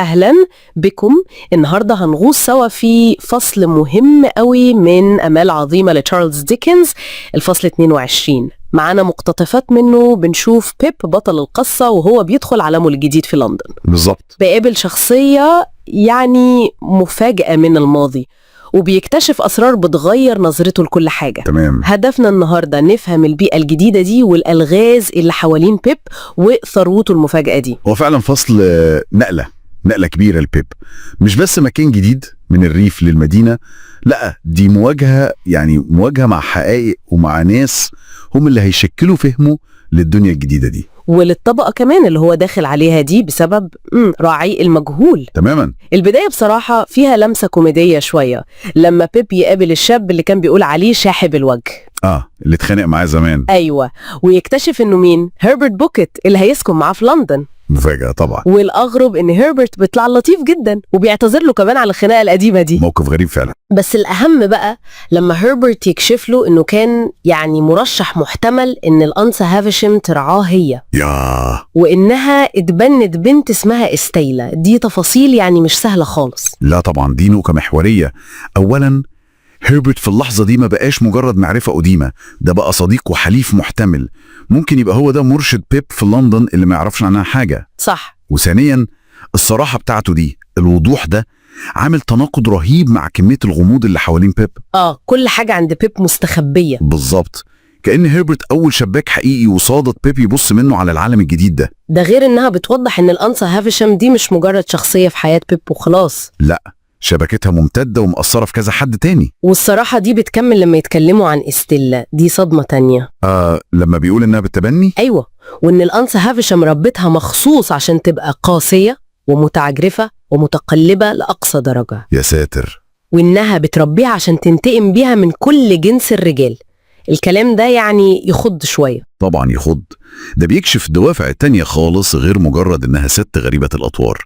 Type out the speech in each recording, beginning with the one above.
أهلا بكم. النهاردة هنغوص سوا في فصل مهم قوي من امال عظيمة لتشارلز ديكنز، الفصل 22. معانا مقتطفات منه، بنشوف بيب بطل القصة وهو بيدخل عالمه الجديد في لندن. بالظبط. بيقابل شخصية يعني مفاجأة من الماضي، وبيكتشف أسرار بتغير نظرته لكل حاجة. تمام. هدفنا النهاردة نفهم البيئة الجديدة دي والألغاز اللي حوالين بيب وثروته المفاجأة دي. هو فعلا فصل نقلة كبيرة لبيب، مش بس مكان جديد من الريف للمدينة، لا دي مواجهة مع حقائق ومع ناس هم اللي هيشكلوا فهمه للدنيا الجديدة دي وللطبقة كمان اللي هو داخل عليها دي بسبب راعي المجهول. تماما. البداية بصراحة فيها لمسة كوميدية شوية، لما بيب يقابل الشاب اللي كان بيقول عليه شاحب الوجه، اللي اتخانق معاه زمان. أيوة، ويكتشف إنه مين؟ هربرت بوكيت اللي هيسكن معاه في لندن. مفاجأة طبعا. والأغرب إن هربرت بيطلع لطيف جدا وبيعتذر له كمان على الخناقة القديمة دي. موقف غريب فعلا. بس الأهم بقى لما هربرت يكشف له إنه كان مرشح محتمل إن الأنثى هافشم ترعاه هي، وإنها اتبنت بنت اسمها استيلة. دي تفاصيل مش سهلة خالص. لا طبعا، دي نقطة محورية. أولا هربرت في اللحظة دي ما بقاش مجرد معرفة قديمة، ده بقى صديق وحليف محتمل. ممكن يبقى هو ده مرشد بيب في لندن اللي ما يعرفش عنها حاجة. صح. وثانيا الصراحة بتاعته دي، الوضوح ده، عامل تناقض رهيب مع كمية الغموض اللي حوالين بيب. كل حاجة عند بيب مستخبية. بالظبط، كأن هربرت أول شباك حقيقي وصادت بيب يبص منه على العالم الجديد ده غير إنها بتوضح إن الأنثى هافشم دي مش مجرد شخصية في حياة بيب وخلاص، لا، شبكتها ممتدة ومأثرة في كذا حد تاني. والصراحة دي بتكمل لما يتكلموا عن استيلا، دي صدمة تانية. لما بيقول إنها بالتبني. أيوة، وإن الأنثى هافشم ربتها مخصوص عشان تبقى قاسية ومتعجرفة ومتقلبة لأقصى درجة. يا ساتر. وإنها بتربيها عشان تنتقم بيها من كل جنس الرجال. الكلام ده يخض شوية. طبعا يخض، ده بيكشف دوافع تانية خالص غير مجرد إنها ست غريبة الأطوار.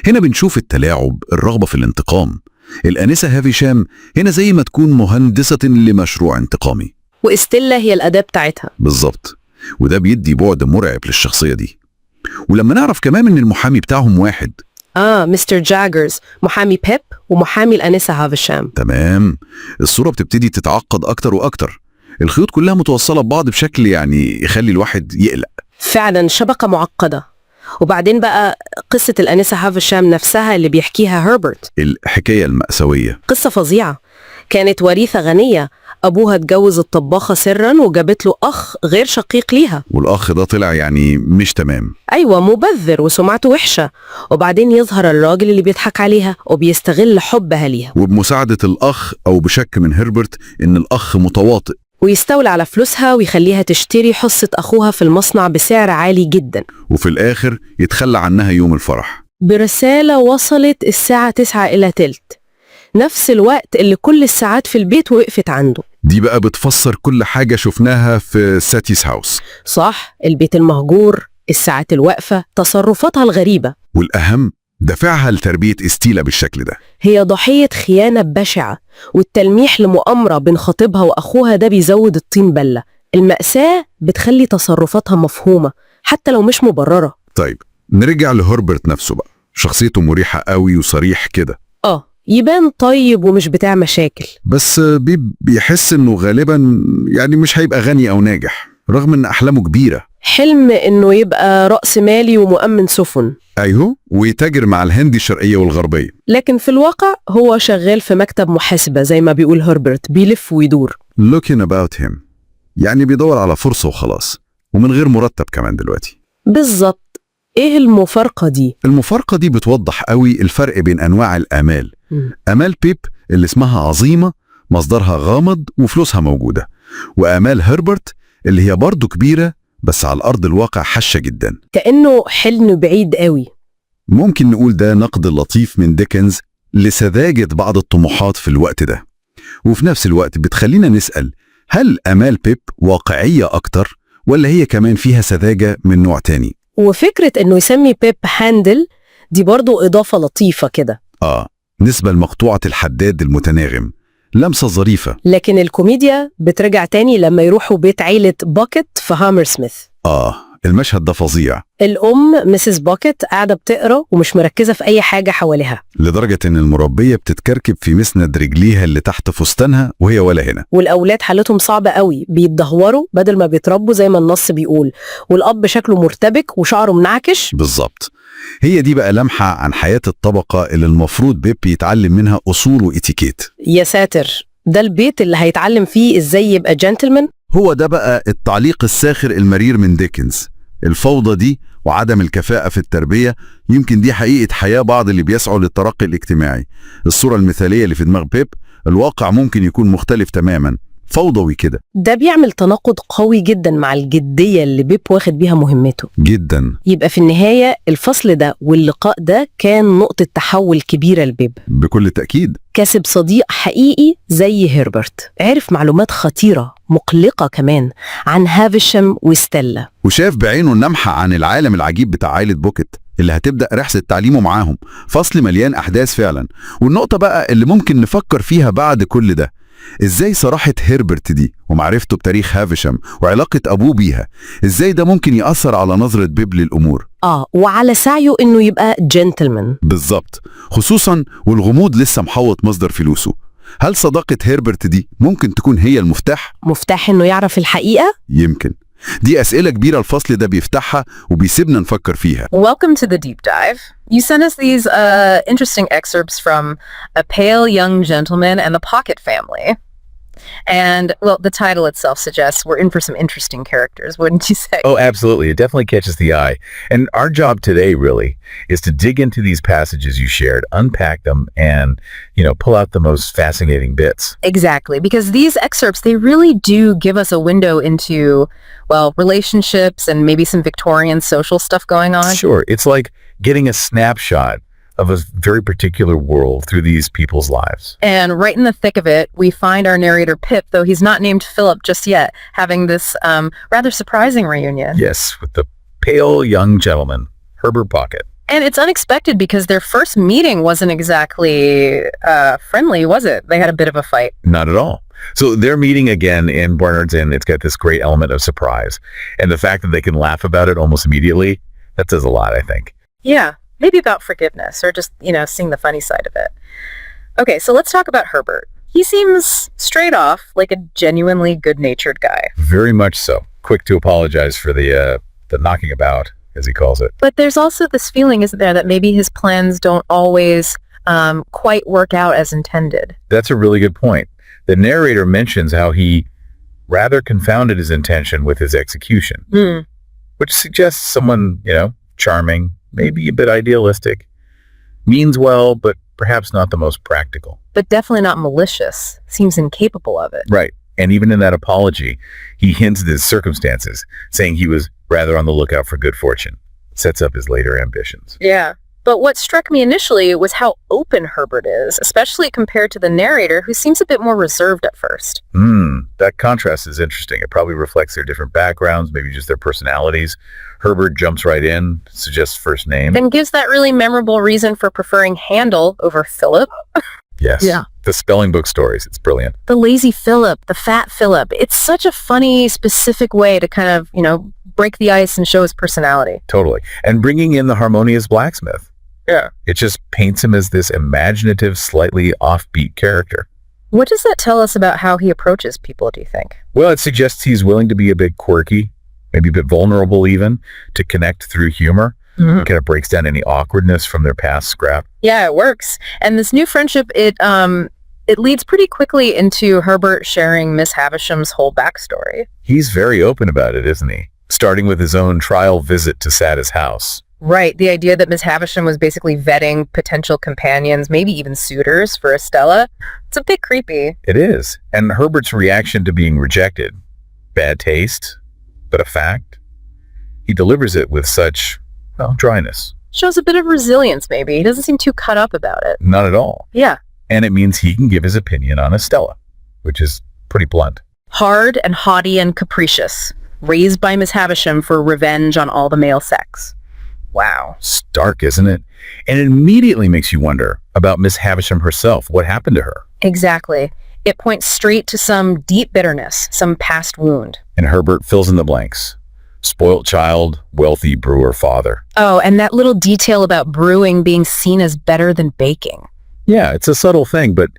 هنا بنشوف التلاعب، الرغبة في الانتقام. الآنسة هافشام هنا زي ما تكون مهندسة لمشروع انتقامي، وإستيلا هي الأداة بتاعتها. بالظبط، وده بيدي بعد مرعب للشخصية دي. ولما نعرف كمان إن المحامي بتاعهم واحد، مستر جاجرز، محامي بيب ومحامي الآنسة هافشام. تمام، الصورة بتبتدي تتعقد أكتر وأكتر. الخيوط كلها متوصلة ببعض بشكل يخلي الواحد يقلق. فعلا شبكة معقدة. وبعدين بقى قصة الآنسة هافشام نفسها اللي بيحكيها هربرت، الحكاية المأساوية، قصة فظيعة. كانت وريثة غنية، أبوها اتجوز الطباخة سرا وجابت له أخ غير شقيق ليها، والأخ ده طلع مش تمام. أيوة، مبذر وسمعته وحشة. وبعدين يظهر الراجل اللي بيضحك عليها وبيستغل حبها ليها، وبمساعدة الأخ أو بشك من هربرت إن الأخ متواطئ، ويستولى على فلوسها ويخليها تشتري حصة أخوها في المصنع بسعر عالي جدا، وفي الآخر يتخلى عنها يوم الفرح برسالة وصلت الساعة 9:15، نفس الوقت اللي كل الساعات في البيت وقفت عنده. دي بقى بتفسر كل حاجة شفناها في ساتيس هاوس. صح، البيت المهجور، الساعات الواقفة، تصرفاتها الغريبة، والأهم دفعها لتربية استيلا بالشكل ده. هي ضحية خيانة بشعة، والتلميح لمؤامرة بين خطيبها وأخوها ده بيزود الطين بلة. المأساة بتخلي تصرفاتها مفهومة حتى لو مش مبررة. طيب نرجع لهربرت نفسه بقى، شخصيته مريحة قوي وصريح كده. يبان طيب ومش بتاع مشاكل، بس بيحس انه غالبا مش هيبقى غني او ناجح رغم ان احلامه كبيرة. حلم انه يبقى رأس مالي ومؤمن سفن، ايوه، ويتاجر مع الهند الشرقية والغربية. لكن في الواقع هو شغال في مكتب محاسبة زي ما بيقول هربرت، بيلف ويدور. looking about him، بيدور على فرصة وخلاص، ومن غير مرتب كمان دلوقتي. بالظبط. ايه المفارقة دي؟ المفارقة دي بتوضح قوي الفرق بين انواع الامال. امال بيب اللي اسمها عظيمة مصدرها غامض وفلوسها موجودة، وامال هربرت اللي هي برضو كبيرة بس على الارض الواقع حشة جدا، كأنه حلم بعيد قوي. ممكن نقول ده نقد لطيف من ديكنز لسذاجة بعض الطموحات في الوقت ده. وفي نفس الوقت بتخلينا نسأل، هل امال بيب واقعية اكتر ولا هي كمان فيها سذاجة من نوع تاني؟ وفكرة انه يسمي بيب هاندل دي برضو اضافة لطيفة كده. نسبة لمقطوعة الحداد المتناغم، لمسة ظريفة. لكن الكوميديا بترجع تاني لما يروحوا بيت عيلة باكيت في هامر سميث. المشهد ده فظيع، الأم مسز باكيت قاعدة بتقرأ ومش مركزة في أي حاجة حواليها، لدرجة إن المربية بتتكركب في مسند رجليها اللي تحت فستانها وهي ولا هنا. والأولاد حالتهم صعبة قوي، بيتدهوروا بدل ما بيتربوا زي ما النص بيقول، والأب شكله مرتبك وشعره منعكش. بالظبط، هي دي بقى لمحة عن حياة الطبقة اللي المفروض بيب يتعلم منها أصول وإتيكيت. يا ساتر، ده البيت اللي هيتعلم فيه إزاي يبقى جنتلمان؟ هو ده بقى التعليق الساخر المرير من ديكنز. الفوضى دي وعدم الكفاءة في التربية يمكن دي حقيقة حياة بعض اللي بيسعوا للترقي الاجتماعي. الصورة المثالية اللي في دماغ بيب، الواقع ممكن يكون مختلف تماما، فوضوي كده. ده بيعمل تناقض قوي جدا مع الجدية اللي بيب واخد بيها مهمته جدا. يبقى في النهاية الفصل ده واللقاء ده كان نقطة تحول كبيرة لبيب. بكل تأكيد. كسب صديق حقيقي زي هيربرت، عرف معلومات خطيرة مقلقة كمان عن هافشام وستيلا، وشاف بعينه النمحة عن العالم العجيب بتاع عائلة بوكيت اللي هتبدأ رحلة تعليمه معاهم. فصل مليان أحداث فعلا. والنقطة بقى اللي ممكن نفكر فيها بعد كل ده، ازاي صراحة هيربرت دي ومعرفته بتاريخ هافشام وعلاقة أبوه بيها، ازاي ده ممكن يأثر على نظرة بيب للأمور وعلى سعيه إنه يبقى جنتلمان. بالظبط، خصوصا والغموض لسه محوط مصدر فلوسه. هل صداقة هيربرت دي ممكن تكون هي مفتاح إنه يعرف الحقيقة؟ يمكن. دي أسئلة كبيرة الفصل ده بيفتحها وبيسيبنا نفكر فيها. Welcome to the deep dive. You sent us these interesting excerpts from A Pale Young Gentleman and the Pocket Family. And, well, the title itself suggests we're in for some interesting characters, wouldn't you say? Oh, absolutely. It definitely catches the eye. And our job today really is to dig into these passages you shared, unpack them, and, pull out the most fascinating bits. Exactly, because these excerpts, they really do give us a window into, well, relationships and maybe some Victorian social stuff going on. Sure. It's like getting a snapshot of a very particular world through these people's lives. And right in the thick of it, we find our narrator Pip, though he's not named Philip just yet, having this rather surprising reunion. Yes, with the pale young gentleman, Herbert Pocket. And it's unexpected because their first meeting wasn't exactly friendly, was it? They had a bit of a fight. Not at all. So they're meeting again in Barnard's Inn. It's got this great element of surprise. And the fact that they can laugh about it almost immediately, that says a lot, I think. Yeah. Maybe about forgiveness or just, seeing the funny side of it. Okay, so let's talk about Herbert. He seems straight off like a genuinely good-natured guy. Very much so. Quick to apologize for the knocking about, as he calls it. But there's also this feeling, isn't there, that maybe his plans don't always quite work out as intended. That's a really good point. The narrator mentions how he rather confounded his intention with his execution, which suggests someone, charming, maybe a bit idealistic, means well, but perhaps not the most practical. But definitely not malicious. Seems incapable of it. Right. And even in that apology, he hints at his circumstances, saying he was rather on the lookout for good fortune. Sets up his later ambitions. Yeah. But what struck me initially was how open Herbert is, especially compared to the narrator, who seems a bit more reserved at first. That contrast is interesting. It probably reflects their different backgrounds, maybe just their personalities. Herbert jumps right in, suggests first name. And gives that really memorable reason for preferring Handel over Philip. Yes. Yeah. The spelling book stories. It's brilliant. The lazy Philip, the fat Philip. It's such a funny, specific way to kind of, break the ice and show his personality. Totally. And bringing in the harmonious blacksmith. Yeah. It just paints him as this imaginative, slightly offbeat character. What does that tell us about how he approaches people, do you think? Well, it suggests he's willing to be a bit quirky, maybe a bit vulnerable even, to connect through humor. Mm-hmm. It kind of breaks down any awkwardness from their past scrap. Yeah, it works. And this new friendship, it leads pretty quickly into Herbert sharing Miss Havisham's whole backstory. He's very open about it, isn't he? Starting with his own trial visit to Sada's house. Right, the idea that Miss Havisham was basically vetting potential companions, maybe even suitors for Estella. It's a bit creepy. It is. And Herbert's reaction to being rejected. Bad taste, but a fact. He delivers it with such, dryness. Shows a bit of resilience, maybe. He doesn't seem too cut up about it. Not at all. Yeah. And it means he can give his opinion on Estella, which is pretty blunt. Hard and haughty and capricious. Raised by Miss Havisham for revenge on all the male sex. Wow. Stark, isn't it? And it immediately makes you wonder about Miss Havisham herself. What happened to her? Exactly. It points straight to some deep bitterness, some past wound. And Herbert fills in the blanks. Spoilt child, wealthy brewer father. Oh, and that little detail about brewing being seen as better than baking. Yeah, it's a subtle thing, but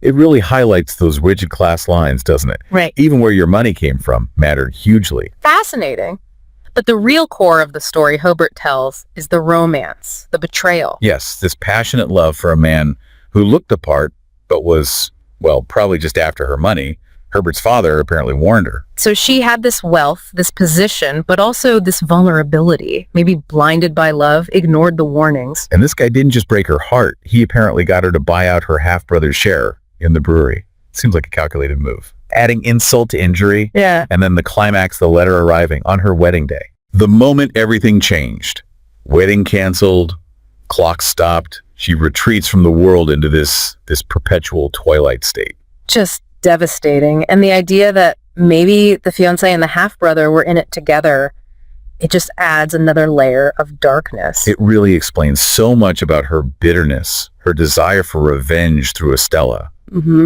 it really highlights those rigid class lines, doesn't it? Right. Even where your money came from mattered hugely. Fascinating. But the real core of the story Herbert tells is the romance, the betrayal. Yes, this passionate love for a man who looked the part, but was, well, probably just after her money. Herbert's father apparently warned her. So she had this wealth, this position, but also this vulnerability, maybe blinded by love, ignored the warnings. And this guy didn't just break her heart. He apparently got her to buy out her half-brother's share in the brewery. Seems like a calculated move. Adding insult to injury. Yeah. And then the climax, the letter arriving on her wedding day. The moment everything changed. Wedding canceled, clock stopped. She retreats from the world into this perpetual twilight state. Just devastating. And the idea that maybe the fiancé and the half-brother were in it together, it just adds another layer of darkness. It really explains so much about her bitterness, her desire for revenge through Estella,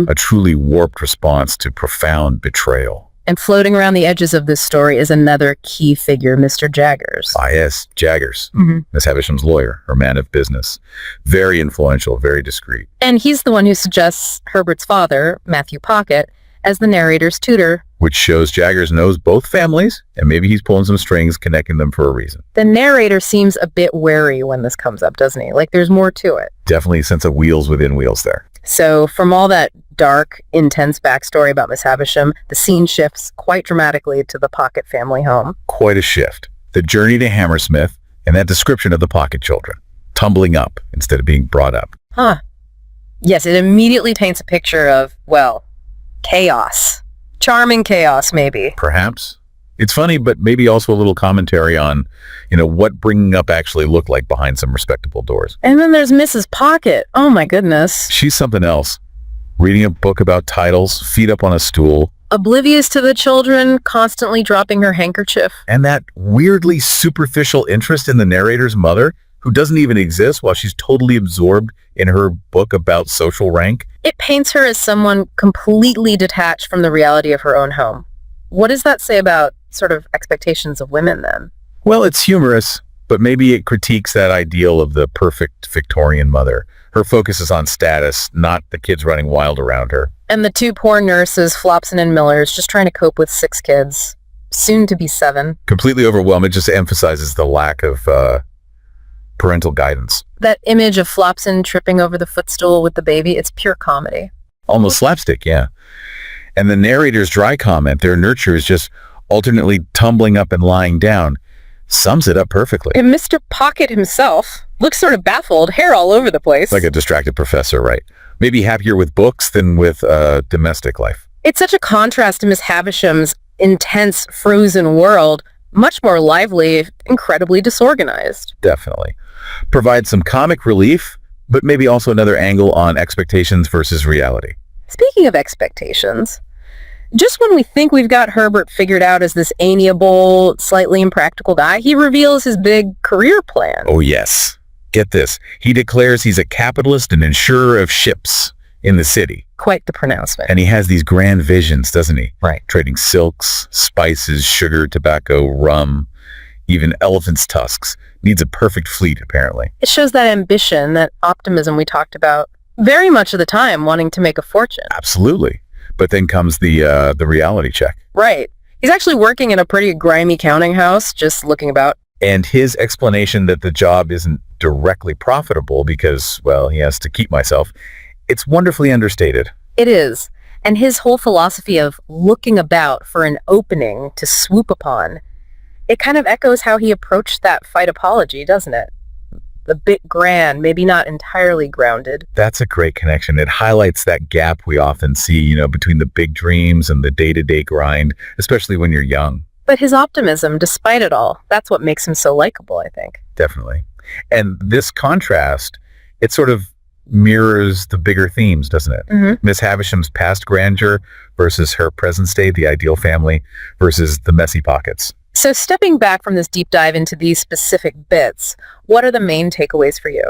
a truly warped response to profound betrayal. And floating around the edges of this story is another key figure, Mr. Jaggers. Ah, yes, Jaggers, Miss Havisham's lawyer, her man of business. Very influential, very discreet. And he's the one who suggests Herbert's father, Matthew Pocket, as the narrator's tutor. Which shows Jaggers knows both families, and maybe he's pulling some strings, connecting them for a reason. The narrator seems a bit wary when this comes up, doesn't he? Like there's more to it. Definitely a sense of wheels within wheels there. So from all that dark, intense backstory about Miss Havisham, the scene shifts quite dramatically to the Pocket family home. Quite a shift. The journey to Hammersmith and that description of the Pocket children, tumbling up instead of being brought up. Huh. Yes, it immediately paints a picture of, well, chaos. Charming chaos, maybe. Perhaps. It's funny, but maybe also a little commentary on, what bringing up actually looked like behind some respectable doors. And then there's Mrs. Pocket. Oh my goodness. She's something else. Reading a book about titles, feet up on a stool. Oblivious to the children, constantly dropping her handkerchief. And that weirdly superficial interest in the narrator's mother, who doesn't even exist while she's totally absorbed in her book about social rank. It paints her as someone completely detached from the reality of her own home. What does that say about sort of expectations of women then? Well, it's humorous, but maybe it critiques that ideal of the perfect Victorian mother. Her focus is on status, not the kids running wild around her. And the two poor nurses, Flopson and Millers, just trying to cope with 6 kids, soon to be 7. Completely overwhelmed. It just emphasizes the lack of parental guidance. That image of Flopson tripping over the footstool with the baby, it's pure comedy. Almost slapstick, yeah. And the narrator's dry comment, their nurture is just alternately tumbling up and lying down, sums it up perfectly. And Mr. Pocket himself looks sort of baffled, hair all over the place. Like a distracted professor, right? Maybe happier with books than with domestic life. It's such a contrast to Miss Havisham's intense, frozen world, much more lively, incredibly disorganized. Definitely. Provides some comic relief, but maybe also another angle on expectations versus reality. Speaking of expectations, just when we think we've got Herbert figured out as this amiable, slightly impractical guy, he reveals his big career plan. Oh, yes. Get this. He declares he's a capitalist and insurer of ships in the city. Quite the pronouncement. And he has these grand visions, doesn't he? Right. Trading silks, spices, sugar, tobacco, rum, even elephant's tusks. Needs a perfect fleet, apparently. It shows that ambition, that optimism we talked about, very much of the time wanting to make a fortune. Absolutely. But then comes the reality check. Right. He's actually working in a pretty grimy counting house, just looking about. And his explanation that the job isn't directly profitable because, well, he has to keep myself, it's wonderfully understated. It is. And his whole philosophy of looking about for an opening to swoop upon, it kind of echoes how he approached that phytopology, doesn't it? A bit grand, maybe not entirely grounded. That's a great connection. It highlights that gap we often see, between the big dreams and the day-to-day grind, especially when you're young. But his optimism, despite it all, that's what makes him so likable, I think. Definitely. And this contrast, it sort of mirrors the bigger themes, doesn't it? Mm-hmm. Miss Havisham's past grandeur versus her present state, the ideal family, versus the messy pockets. So stepping back from this deep dive into these specific bits, what are the main takeaways for you?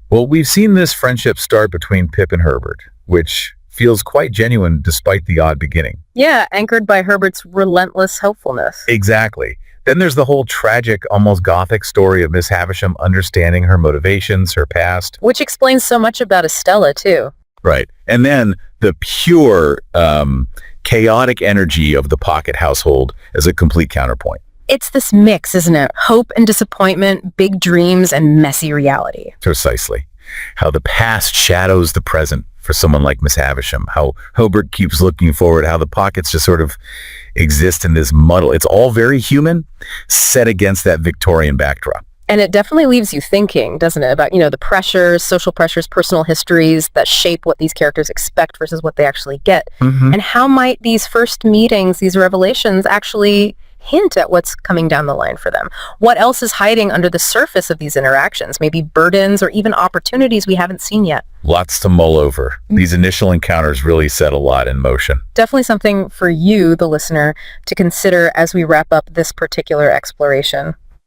Well, we've seen this friendship start between Pip and Herbert, which feels quite genuine despite the odd beginning. Yeah, anchored by Herbert's relentless helpfulness. Exactly. Then there's the whole tragic, almost gothic story of Miss Havisham understanding her motivations, her past. Which explains so much about Estella, too. Right. And then the pure, chaotic energy of the Pocket household as a complete counterpoint. It's this mix, isn't it? Hope and disappointment, big dreams, and messy reality. Precisely. How the past shadows the present for someone like Miss Havisham. How Herbert keeps looking forward. How the Pockets just sort of exist in this muddle. It's all very human, set against that Victorian backdrop. And it definitely leaves you thinking, doesn't it, about, the pressures, social pressures, personal histories that shape what these characters expect versus what they actually get. Mm-hmm. And how might these first meetings, these revelations, actually hint at what's coming down the line for them? What else is hiding under the surface of these interactions? Maybe burdens or even opportunities we haven't seen yet. Lots to mull over. These initial encounters really set a lot in motion. Definitely something for you, the listener, to consider as we wrap up this particular exploration.